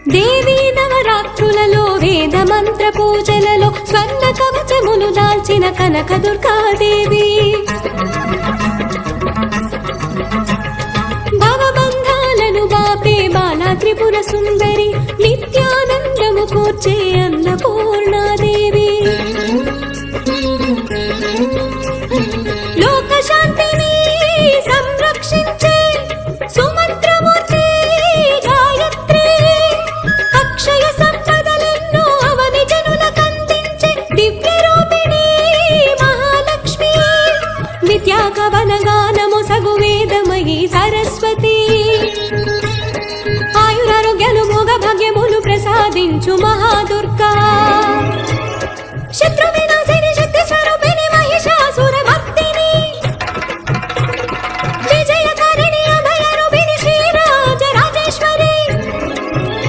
దేవీ నవరాత్రులలో వేద మంత్ర పూజలలో స్వర్ణ కవచములు దాల్చిన కనక దుర్గాదేవి భవబంధాలను బాపే బాలా త్రిపుర సుందరి నిత్యానందము కూర్చే అన్నపూర్ణాదేవి లోక శాంతిని సంరక్షించే సుమంత్రమూర్తి గాయత్రి అక్షయ సంపదలెన్నో అవని జనులకందించే దివ్య రూపిణి మహాలక్ష్మి విద్యాకవన గానము సగు వేదమయీ సరస్వతి ఆయురారోగ్యాలు భోగ భాగ్యములు ప్రసాదించు